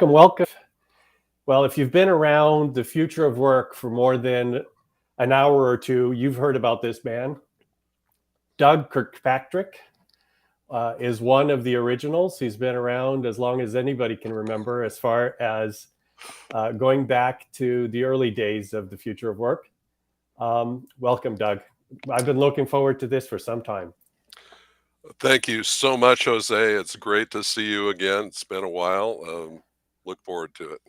Welcome. Well, if you've been around the future of work for more than an hour or two, you've heard about this man. Doug Kirkpatrick is one of the originals. He's been around as long as anybody can remember, as far as going back to the early days of the future of work. Welcome, Doug. I've been looking forward to this for some time. Thank you so much, Jose. It's great to see you again. It's been a while. Look forward to it.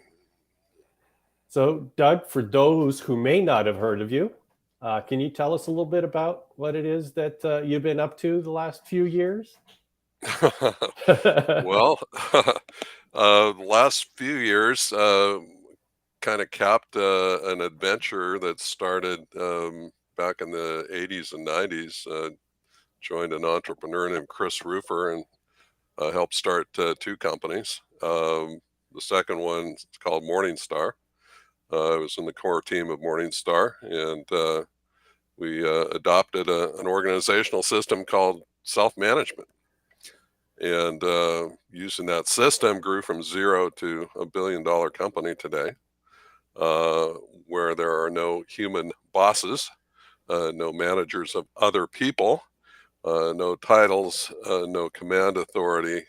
So, Doug, for those who may not have heard of you, can you tell us a little bit about what it is that you've been up to the last few years? Well, the last few years kind of capped an adventure that started back in the 80s and 90s. Joined an entrepreneur named Chris Roofer and helped start two companies. The second one is called Morningstar. I was in the core team of Morningstar, and we adopted an organizational system called self-management. And using that system grew from zero to $1 billion company today, where there are no human bosses, no managers of other people, no titles, no command authority,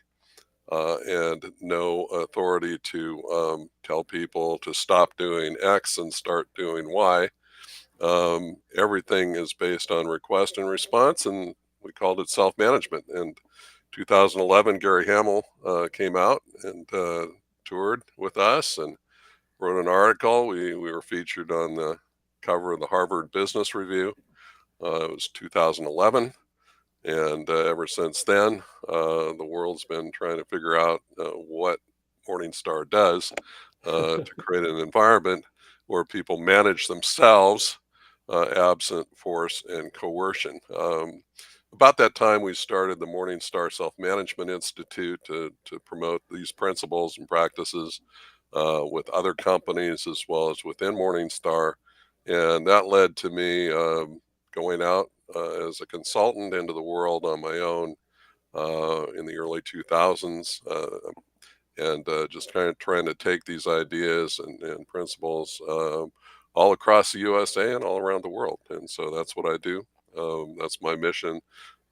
and no authority to tell people to stop doing X and start doing Y. Everything is based on request and response, and we called it self-management. And 2011, Gary Hamel came out and toured with us and wrote an article. We were featured on the cover of the Harvard Business Review. It was 2011. And ever since then, the world's been trying to figure out what Morningstar does to create an environment where people manage themselves absent force and coercion. About that time, we started the Morningstar Self-Management Institute to promote these principles and practices with other companies as well as within Morningstar. And that led to me going out as a consultant into the world on my own in the early 2000s, and just kind of trying to take these ideas and principles all across the USA and all around the world. And so that's what I do. That's my mission.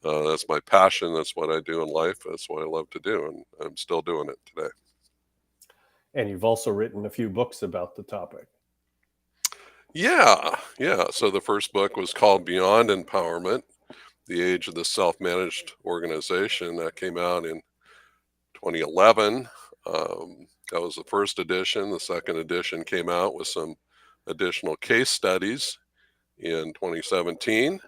That's my passion. That's what I do in life. That's what I love to do. And I'm still doing it today. And you've also written a few books about the topic. Yeah. So the first book was called Beyond Empowerment, The Age of the Self-Managed Organization. That came out in 2011. That was the first edition. The second edition came out with some additional case studies in 2017.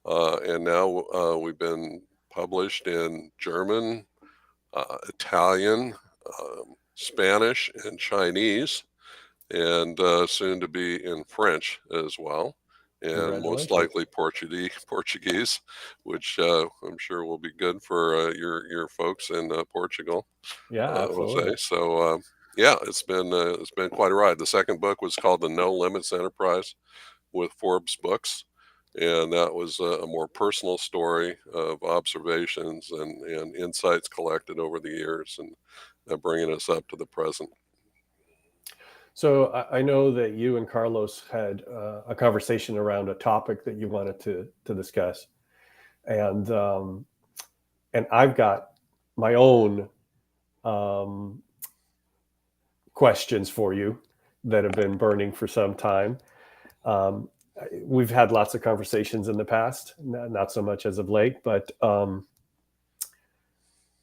And now we've been published in German, Italian, Spanish, and Chinese, and soon to be in French as well, and most likely Portuguese, which I'm sure will be good for your folks in Portugal. Yeah, absolutely. Jose. So yeah, it's been quite a ride. The second book was called The No Limits Enterprise with Forbes Books, and that was a more personal story of observations and insights collected over the years, and bringing us up to the present. So I know that you and Carlos had a conversation around a topic that you wanted to discuss, and I've got my own questions for you that have been burning for some time. We've had lots of conversations in the past, not so much as of late, but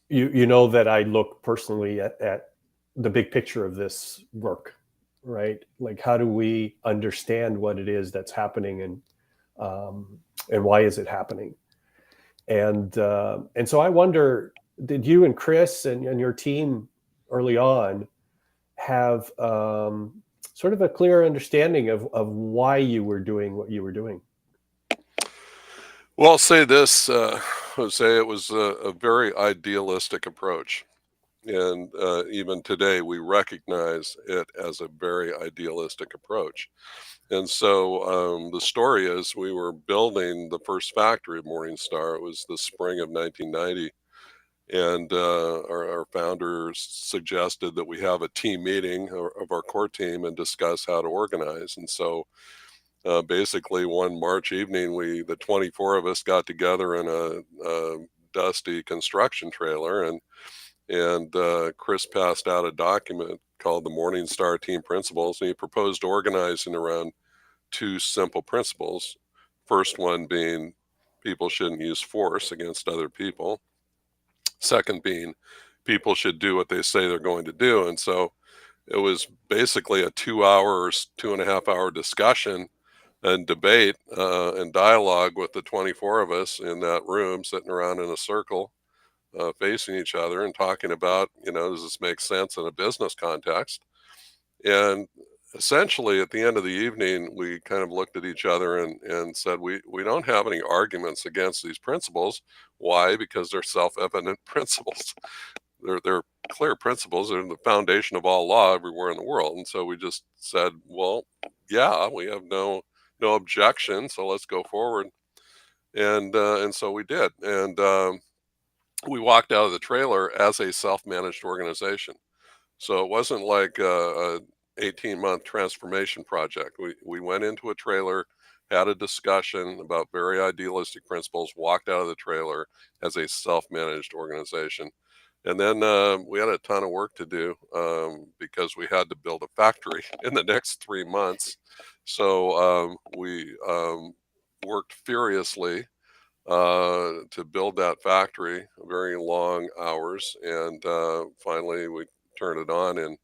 you know that I look personally at the big picture of this work, right? Like, how do we understand what it is that's happening, and why is it happening? And so I wonder, did you and Chris and your team early on have sort of a clear understanding of why you were doing what you were doing? Well, I'll say this, Jose, it was a very idealistic approach. And even today, we recognize it as a very idealistic approach. And so the story is we were building the first factory of Morningstar. It was the spring of 1990. And our founders suggested that we have a team meeting of our core team and discuss how to organize. And so basically one March evening, the 24 of us got together in a dusty construction trailer, and Chris passed out a document called the Morningstar Team Principles, and he proposed organizing around two simple principles. First one being people shouldn't use force against other people. Second being people should do what they say they're going to do. And so it was basically a 2 hour, 2.5 hour discussion and debate and dialogue with the 24 of us in that room, sitting around in a circle, facing each other and talking about, does this make sense in a business context? And essentially, at the end of the evening, we kind of looked at each other and said, we don't have any arguments against these principles. Why? Because they're self-evident principles. They're clear principles. They're the foundation of all law everywhere in the world. And so we just said, well, yeah, we have no objection, so let's go forward. And so we did. And we walked out of the trailer as a self-managed organization. So it wasn't like a 18-month transformation project. We went into a trailer, had a discussion about very idealistic principles, walked out of the trailer as a self-managed organization. And then we had a ton of work to do because we had to build a factory in the next 3 months. So we worked furiously to build that factory, very long hours. And finally, we turned it on in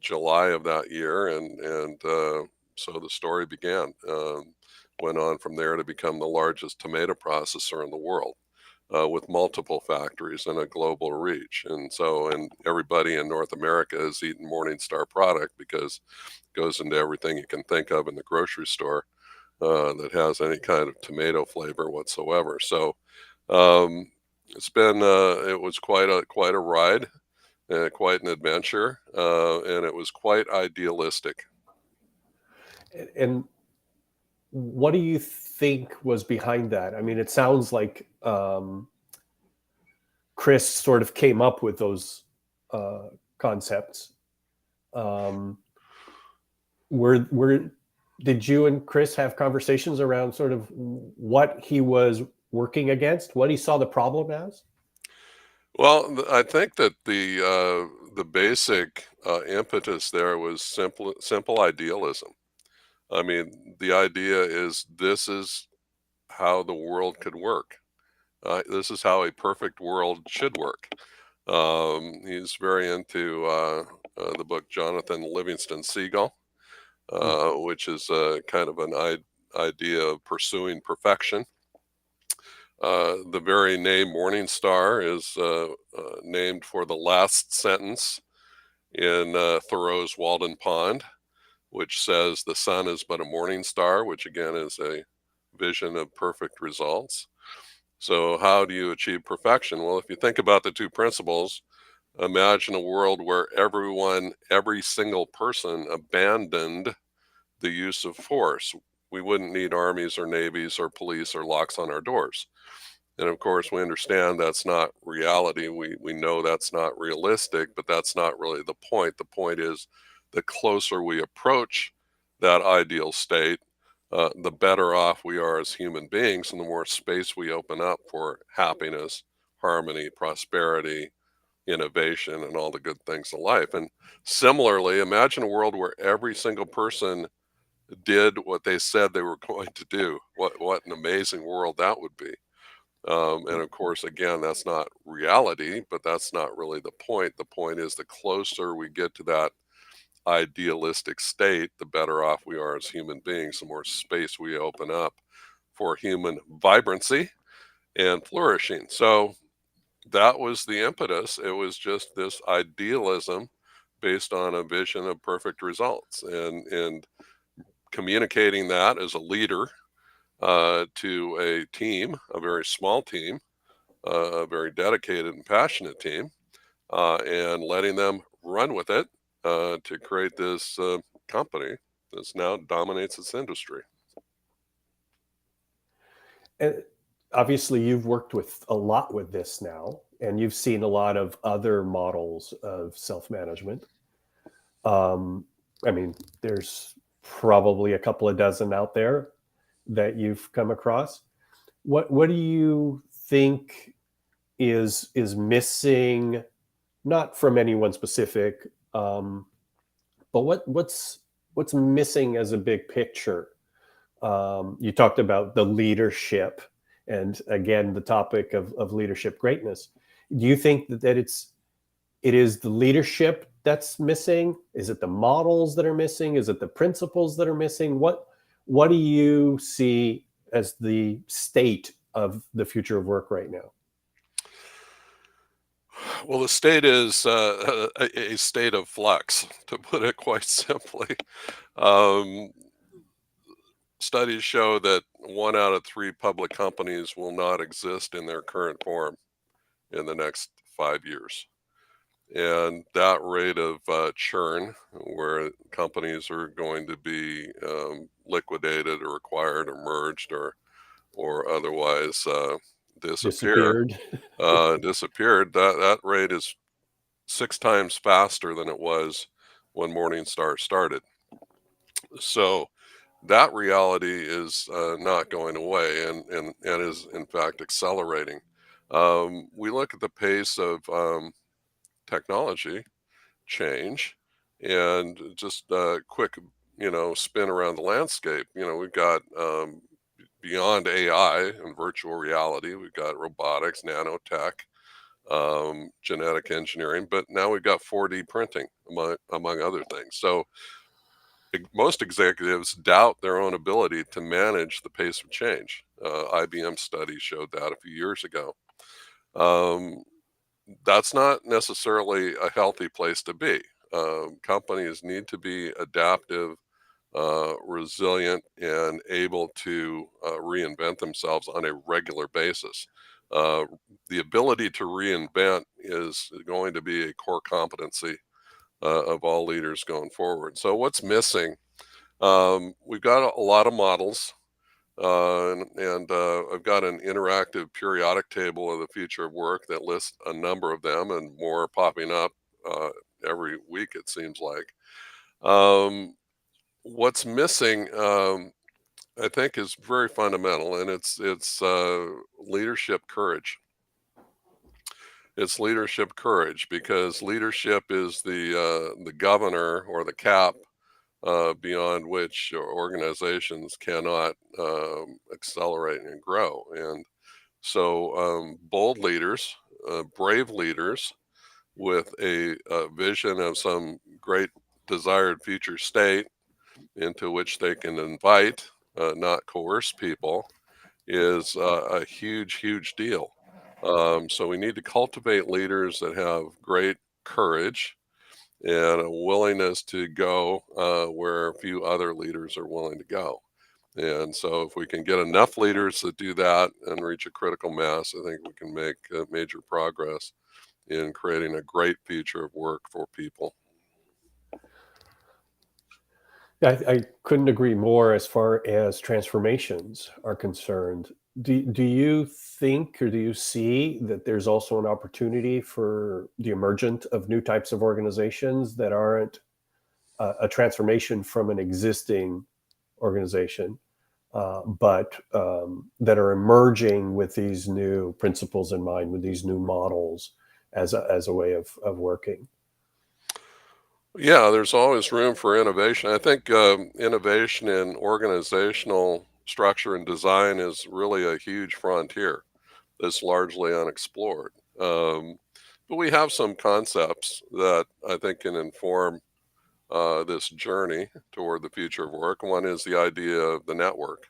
July of that year. And so the story began. Went on from there to become the largest tomato processor in the world. With multiple factories and a global reach. And everybody in North America has eaten Morningstar product because it goes into everything you can think of in the grocery store that has any kind of tomato flavor whatsoever. So it was quite a ride, quite an adventure, and it was quite idealistic. And what do you think was behind that? I mean, it sounds like Chris sort of came up with those concepts. Did you and Chris have conversations around sort of what he was working against, what he saw the problem as? Well, I think that the basic impetus there was simple idealism. I mean, the idea is this is how the world could work. This is how a perfect world should work. He's very into the book Jonathan Livingston Seagull, which is kind of an idea of pursuing perfection. The very name Morningstar is named for the last sentence in Thoreau's Walden Pond, which says the sun is but a morning star, which again is a vision of perfect results. So how do you achieve perfection? Well, if you think about the two principles, imagine a world where every single person abandoned the use of force. We wouldn't need armies or navies or police or locks on our doors. And of course, we understand that's not reality. We know that's not realistic, but that's not really the point. The point is the closer we approach that ideal state, the better off we are as human beings, and the more space we open up for happiness, harmony, prosperity, innovation, and all the good things of life. And similarly, imagine a world where every single person did what they said they were going to do. What an amazing world that would be. And of course, again, that's not reality, but that's not really the point. The point is the closer we get to that idealistic state, the better off we are as human beings, the more space we open up for human vibrancy and flourishing. So that was the impetus. It was just this idealism based on a vision of perfect results, and communicating that as a leader to a team, a very small team, a very dedicated and passionate team, and letting them run with it to create this company that now dominates its industry. And obviously, you've worked with a lot with this now, and you've seen a lot of other models of self-management. I mean, there's probably a couple of dozen out there that you've come across. What do you think is missing, not from anyone specific, but what's missing as a big picture? You talked about the leadership, and again, the topic of leadership greatness. Do you think that it is the leadership that's missing? Is it the models that are missing? Is it the principles that are missing? What do you see as the state of the future of work right now? Well, the state is a state of flux, to put it quite simply. Um, Studies show that 1 out of 3 public companies will not exist in their current form in the next 5 years. And that rate of churn, where companies are going to be liquidated or acquired or merged or otherwise disappear, Disappeared. disappeared, that rate is 6 times faster than it was when Morningstar started. So that reality is not going away and is in fact accelerating. We look at the pace of technology change and just a quick, spin around the landscape. We've got beyond AI and virtual reality, we've got robotics, nanotech, genetic engineering, but now we've got 4D printing among other things. So most executives doubt their own ability to manage the pace of change. IBM study showed that a few years ago. Um, that's not necessarily a healthy place to be. Companies need to be adaptive, resilient, and able to reinvent themselves on a regular basis. Uh, the ability to reinvent is going to be a core competency of all leaders going forward. So, what's missing? We've got a lot of models, and I've got an interactive periodic table of the future of work that lists a number of them, and more popping up uh, every week, it seems like. Um, what's missing, I think, is very fundamental, and it's leadership courage. It's leadership courage because leadership is the governor or the cap beyond which organizations cannot accelerate and grow. And so, bold leaders, brave leaders with a vision of some great desired future state into which they can invite, not coerce people, is a huge, huge deal. So, we need to cultivate leaders that have great courage and a willingness to go where few other leaders are willing to go. And so, if we can get enough leaders that do that and reach a critical mass, I think we can make major progress in creating a great future of work for people. I couldn't agree more as far as transformations are concerned. Do you think, or do you see that there's also an opportunity for the emergent of new types of organizations that aren't a transformation from an existing organization, but that are emerging with these new principles in mind, with these new models as a way of working? Yeah, there's always room for innovation. I think innovation in organizational structure and design is really a huge frontier that's largely unexplored. But we have some concepts that I think can inform this journey toward the future of work. One is the idea of the network.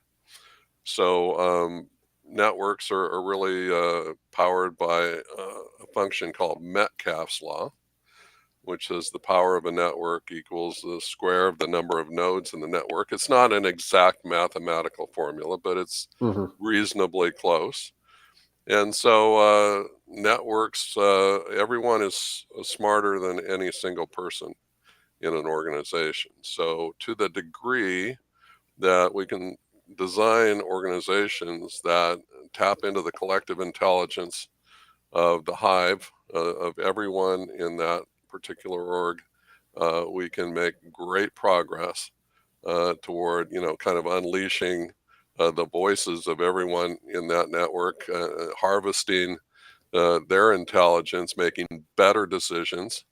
So, networks are really powered by a function called Metcalfe's law, which says the power of a network equals the square of the number of nodes in the network. It's not an exact mathematical formula, but it's Hmm. reasonably close. And so, networks, everyone is smarter than any single person in an organization. So, to the degree that we can design organizations that tap into the collective intelligence of the hive, of everyone in that particular org, we can make great progress toward, kind of unleashing the voices of everyone in that network, harvesting their intelligence, making better decisions,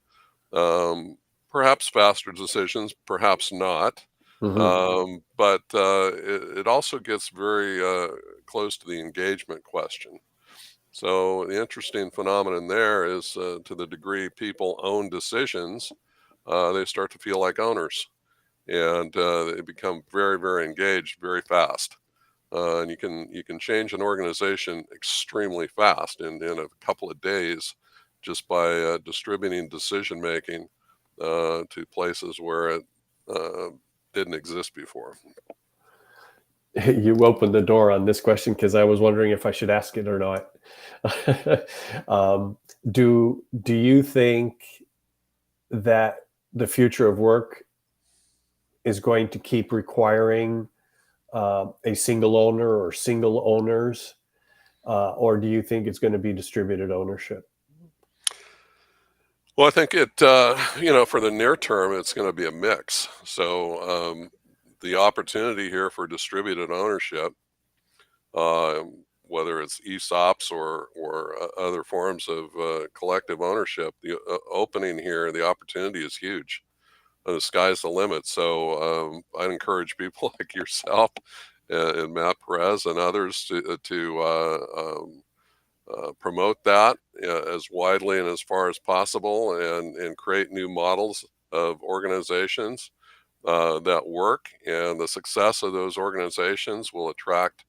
um, perhaps faster decisions, perhaps not. Hmm. But it also gets very close to the engagement question. So the interesting phenomenon there is to the degree people own decisions, they start to feel like owners, and they become very, very engaged very fast. And you can change an organization extremely fast in a couple of days just by distributing decision making to places where it uh, didn't exist before. You opened the door on this question because I was wondering if I should ask it or not. um, do you think that the future of work is going to keep requiring a single owner or single owners, or do you think it's going to be distributed ownership? Well, I think for the near term, it's going to be a mix. So the opportunity here for distributed ownership, whether it's ESOPs or other forms of collective ownership, the opening here, the opportunity is huge. The sky's the limit. So I'd encourage people like yourself and Matt Perez and others to promote that as widely and as far as possible, and create new models of organizations that work. And the success of those organizations will attract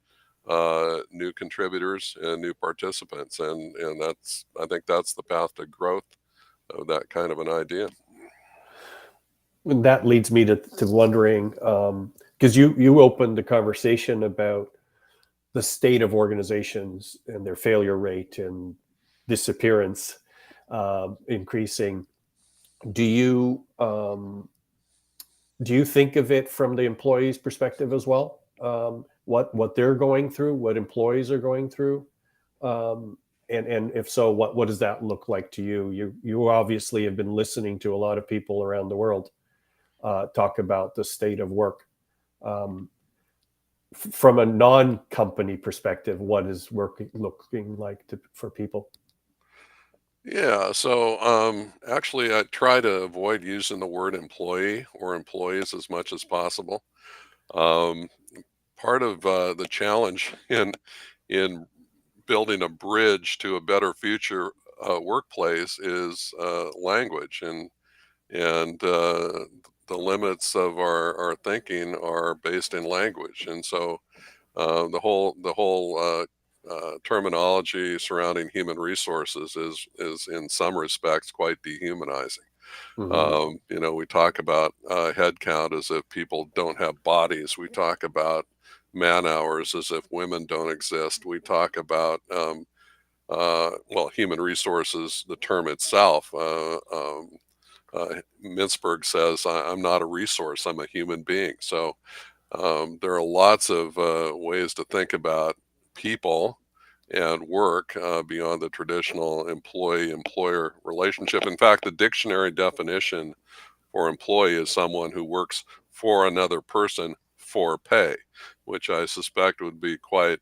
new contributors and new participants. And I think that's the path to growth of that kind of an idea. And that leads me to wondering, because you opened the conversation about the state of organizations and their failure rate and disappearance increasing. Do you think of it from the employee's perspective as well? What they're going through, what employees are going through, and if so, what does that look like to you? You obviously have been listening to a lot of people around the world talk about the state of work. Um, from a non-company perspective, what is work looking like for people? Yeah, so actually, I try to avoid using the word employee or employees as much as possible. Um, Part of the challenge in building a bridge to a better future workplace is language, and the limits of our thinking are based in language. And so the whole terminology surrounding human resources is in some respects quite dehumanizing. Hmm. We talk about headcount as if people don't have bodies. We talk about man hours as if women don't exist. We talk about human resources, the term itself. Mintzberg says, I'm not a resource, I'm a human being." So there are lots of ways to think about people and work beyond the traditional employee-employer relationship. In fact, the dictionary definition for employee is someone who works for another person for pay, which I suspect would be quite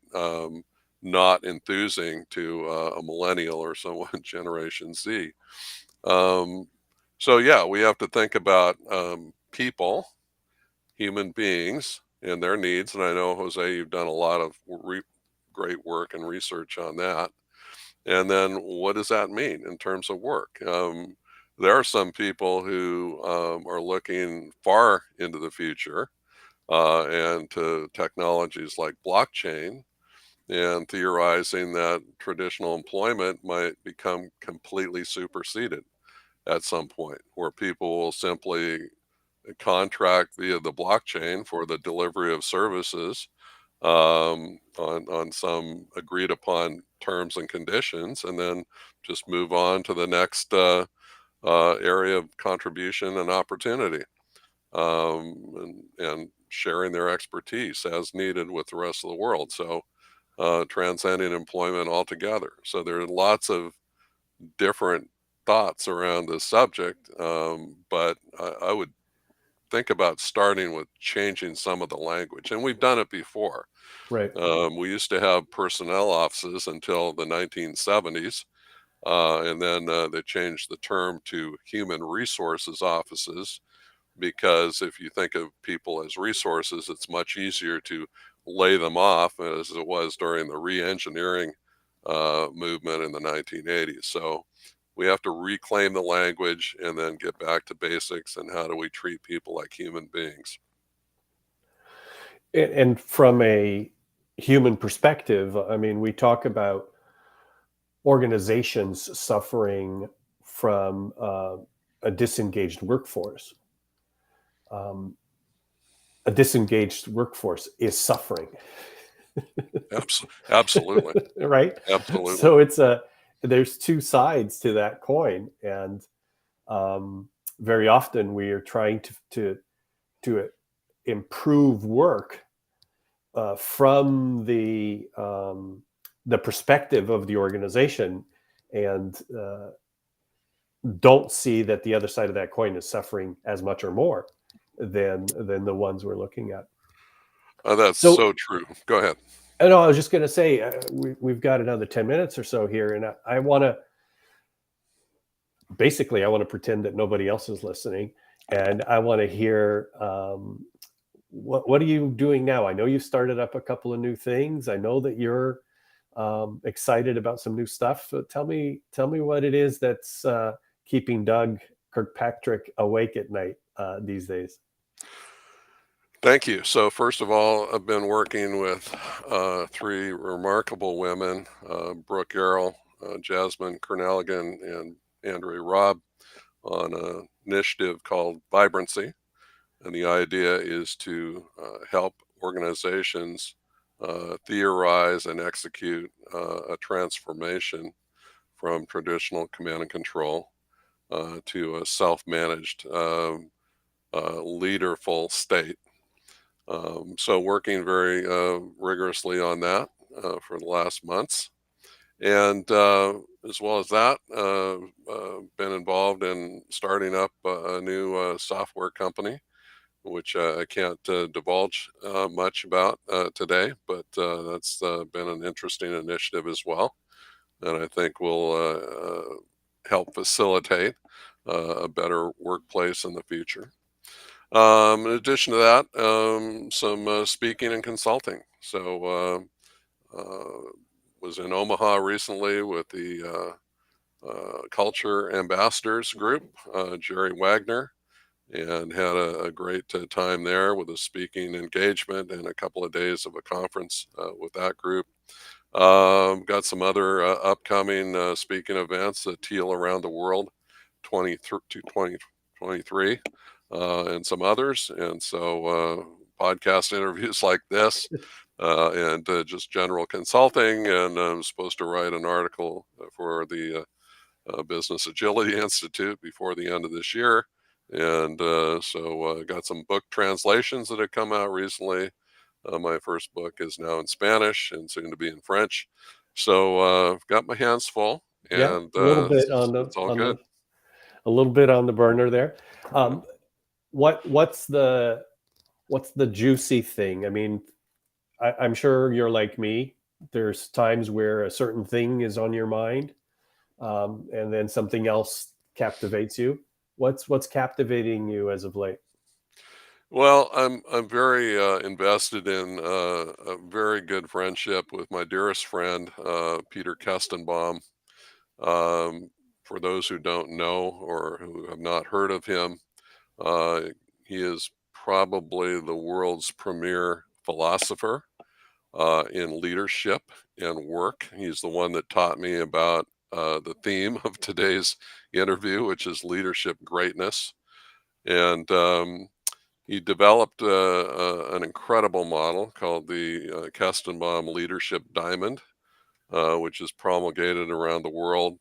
not enthusing to a millennial or someone Generation Z. Um, so yeah, we have to think about people, human beings, and their needs. And I know, Jose, you've done a lot of great work and research on that. And then what does that mean in terms of work? There are some people who are looking far into the future and to technologies like blockchain, and theorizing that traditional employment might become completely superseded at some point, where people will simply contract via the blockchain for the delivery of services on some agreed upon terms and conditions, and then just move on to the next area of contribution and opportunity, and sharing their expertise as needed with the rest of the world. So transcending employment altogether. So there are lots of different thoughts around this subject, but I would think about starting with changing some of the language, and we've done it before. Right. We used to have personnel offices until the 1970s, and then they changed the term to human resources offices, because if you think of people as resources, it's much easier to lay them off, as it was during the re-engineering movement in the 1980s. So we have to reclaim the language and then get back to basics and how do we treat people like human beings. And from a human perspective, I mean, we talk about organizations suffering from a disengaged workforce. A disengaged workforce is suffering. Absolutely. Right. Absolutely. So there's two sides to that coin, and very often we are trying to improve work from the perspective of the organization, and don't see that the other side of that coin is suffering as much or more than the ones we're looking at. That's So, so true. Go ahead. I know I was just going to say we've got another 10 minutes or so here, and I want to basically pretend that nobody else is listening, and I want to hear what are you doing now? I know you started up a couple of new things. I know that you're excited about some new stuff. So tell me what it is that's keeping Doug Kirkpatrick awake at night these days. Thank you. So first of all, I've been working with three remarkable women, Brooke Errol, Jasmine Kernaligan, and Andrea Robb, on an initiative called Vibrancy. And the idea is to help organizations theorize and execute a transformation from traditional command and control to a self-managed, leaderful state. So working very rigorously on that for the last months. And as well as that, been involved in starting up a new software company, which I can't divulge much about today, but that's been an interesting initiative as well. And I think will help facilitate a better workplace in the future. In addition to that, some speaking and consulting. So was in Omaha recently with the Culture Ambassadors Group, Jerry Wagner, and had a great time there with a speaking engagement and a couple of days of a conference with that group. Got some other upcoming speaking events at Teal Around the World 2023 and some others. And so podcast interviews like this and just general consulting. And I'm supposed to write an article for the Business Agility Institute before the end of this year. And so got some book translations that have come out recently. My first book is now in Spanish and soon to be in French. So I've got my hands full, Yeah, and a little bit it's all good. a little bit on the burner there. What's the juicy thing? I mean, I'm sure you're like me. There's times where a certain thing is on your mind, and then something else captivates you. What's captivating you as of late? Well, I'm very invested in a very good friendship with my dearest friend, Peter Kestenbaum. Um, for those who don't know or who have not heard of him, uh, he is probably the world's premier philosopher in leadership and work. He's the one that taught me about the theme of today's interview, which is leadership greatness. And he developed an incredible model called the Kestenbaum Leadership Diamond, which is promulgated around the world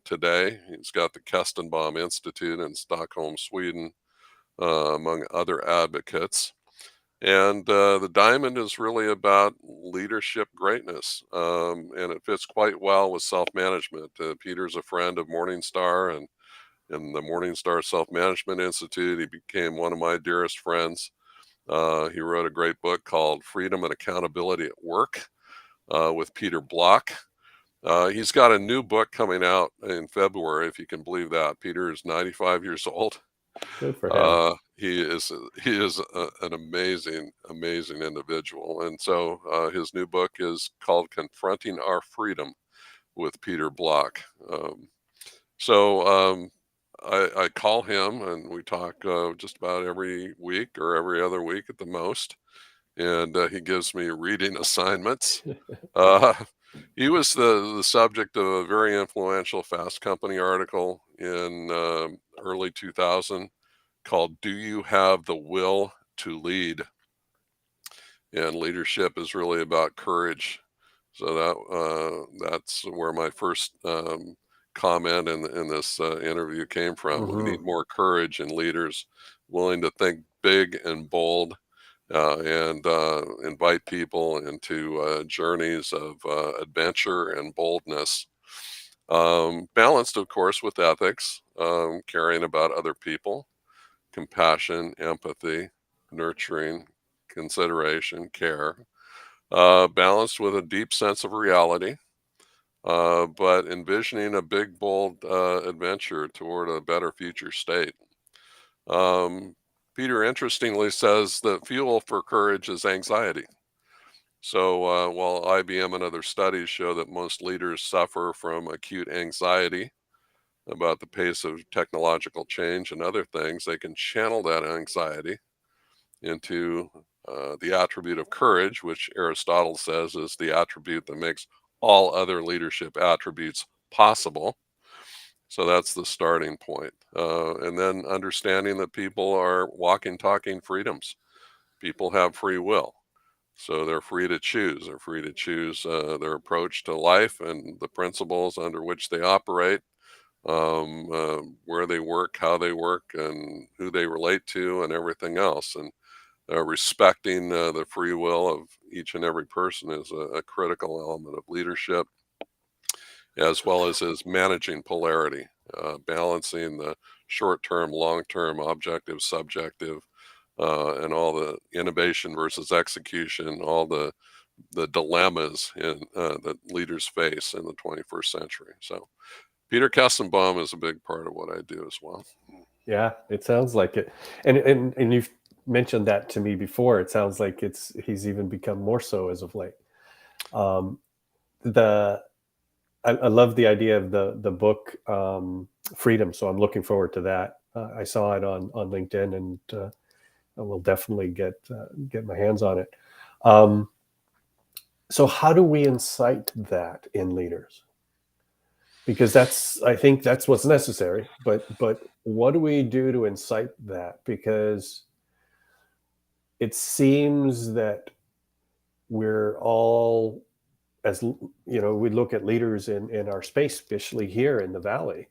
today. He's got the Kestenbaum Institute in Stockholm, Sweden, among other advocates. And the diamond is really about leadership greatness, and it fits quite well with self-management. Peter's a friend of Morningstar and the Morningstar Self-Management Institute. He became one of my dearest friends. He wrote a great book called Freedom and Accountability at Work with Peter Block. He's got a new book coming out in February, if you can believe that. Peter is 95 years old. Good for him. He is an amazing individual, and so his new book is called "Confronting Our Freedom" with Peter Block. So I call him, and we talk just about every week or every other week at the most, and he gives me reading assignments. Uh, he was the subject of a very influential Fast Company article in early 2000 called "Do You Have the Will to Lead?" And leadership is really about courage. So that's where my first comment in this interview came from. We Hmm. need more courage in leaders, willing to think big and bold, and invite people into journeys of adventure and boldness. Balanced, of course, with ethics, caring about other people, compassion, empathy, nurturing, consideration, care, balanced with a deep sense of reality, but envisioning a big, bold adventure toward a better future state. Um, Peter interestingly says that fuel for courage is anxiety. So while IBM and other studies show that most leaders suffer from acute anxiety about the pace of technological change and other things, they can channel that anxiety into the attribute of courage, which Aristotle says is the attribute that makes all other leadership attributes possible. So that's the starting point. And then understanding that people are walking, talking freedoms. People have free will. So they're free to choose. They're free to choose their approach to life and the principles under which they operate, where they work, how they work, and who they relate to, and everything else. And respecting the free will of each and every person is a critical element of leadership, as well as is managing polarity, balancing the short term, long term, objective, subjective, and all the innovation versus execution, all the dilemmas that leaders face in the 21st century. So Peter Kessenbaum is a big part of what I do as well. Yeah, it sounds like it. And you've mentioned that to me before. It sounds like he's even become more so as of late. Um, the I love the idea of the book, Freedom. So I'm looking forward to that. I saw it on LinkedIn, and I will definitely get my hands on it. Um, so how do we incite that in leaders? Because I think that's what's necessary. But what do we do to incite that? Because it seems that we're all, as we look at leaders in our space, especially here in the valley,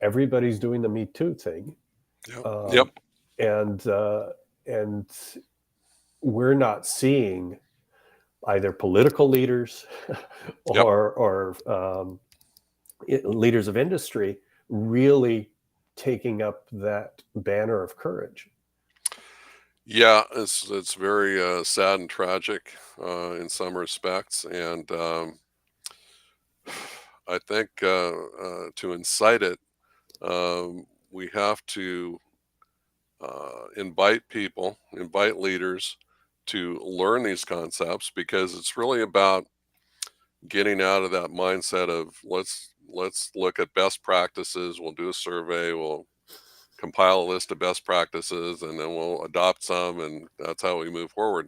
everybody's doing the Me Too thing, Yep. Yep. um, and and we're not seeing either political leaders Yep. or leaders of industry really taking up that banner of courage. Yeah, it's very sad and tragic in some respects, and I think to incite it, we have to invite leaders to learn these concepts, because it's really about getting out of that mindset of let's look at best practices. We'll do a survey. We'll compile a list of best practices, and then we'll adopt some, and that's how we move forward.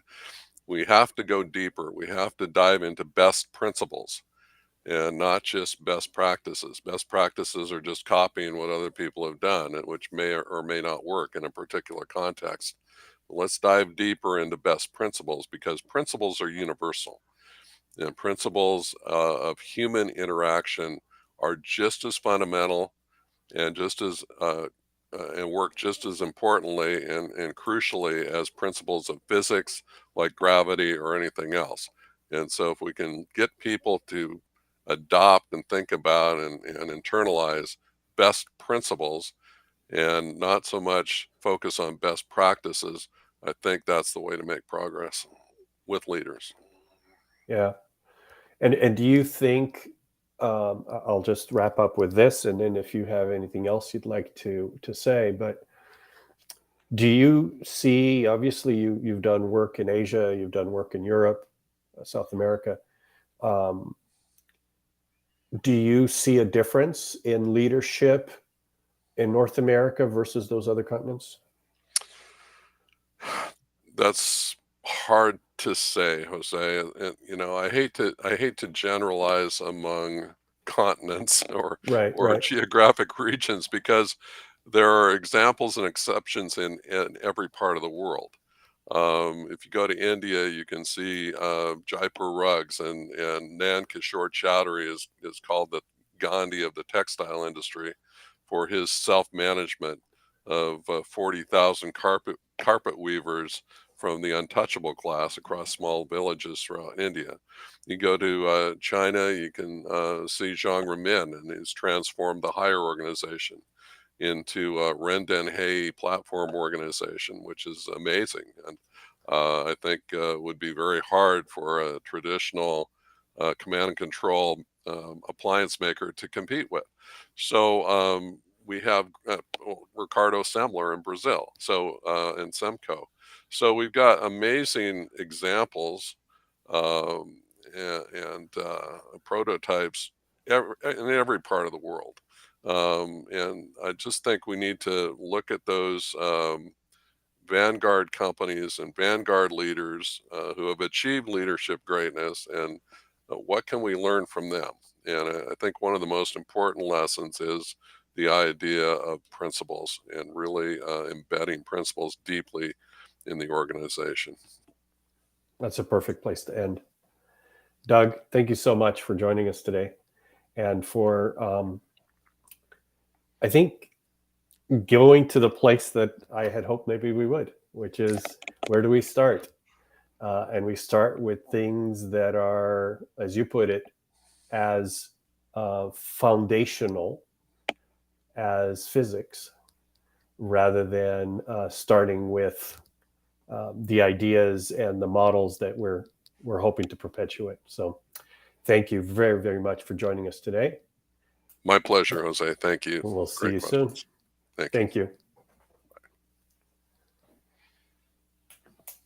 We have to go deeper. We have to dive into best principles and not just best practices. Best practices are just copying what other people have done, which may or may not work in a particular context. But let's dive deeper into best principles, because principles are universal, and principles of human interaction are just as fundamental and just as and work just as importantly and crucially as principles of physics like gravity or anything else. And so if we can get people to adopt and think about and internalize best principles and not so much focus on best practices, I think that's the way to make progress with leaders. Yeah. And do you think, I'll just wrap up with this, and then if you have anything else you'd like to say, but do you see, obviously you've done work in Asia, you've done work in Europe, South America. Um, do you see a difference in leadership in North America versus those other continents? That's hard to say, Jose. I hate to generalize among continents Right, or right. geographic regions because there are examples and exceptions in every part of the world. If you go to India, you can see Jaipur rugs, and Nan Kishore Chowdhury is called the Gandhi of the textile industry for his self-management of 40,000 carpet weavers from the untouchable class across small villages throughout India. You go to China, you can see Zhang Remin, and he's transformed the higher organization into a Rendenhei platform organization, which is amazing. And I think would be very hard for a traditional command and control appliance maker to compete with. So we have Ricardo Semler in Brazil, so in Semco. So we've got amazing examples and prototypes in every part of the world. And I just think we need to look at those vanguard companies and vanguard leaders who have achieved leadership greatness, and what can we learn from them? And I think one of the most important lessons is the idea of principles and really embedding principles deeply in the organization. That's a perfect place to end. Doug, thank you so much for joining us today, and for I think going to the place that I had hoped maybe we would, which is, where do we start? And we start with things that are, as you put it, as foundational as physics, rather than starting with the ideas and the models that we're hoping to perpetuate. So thank you very, very much for joining us today. My pleasure, Jose. Thank you. We'll see Great you soon. questions. Thank you. Thank you.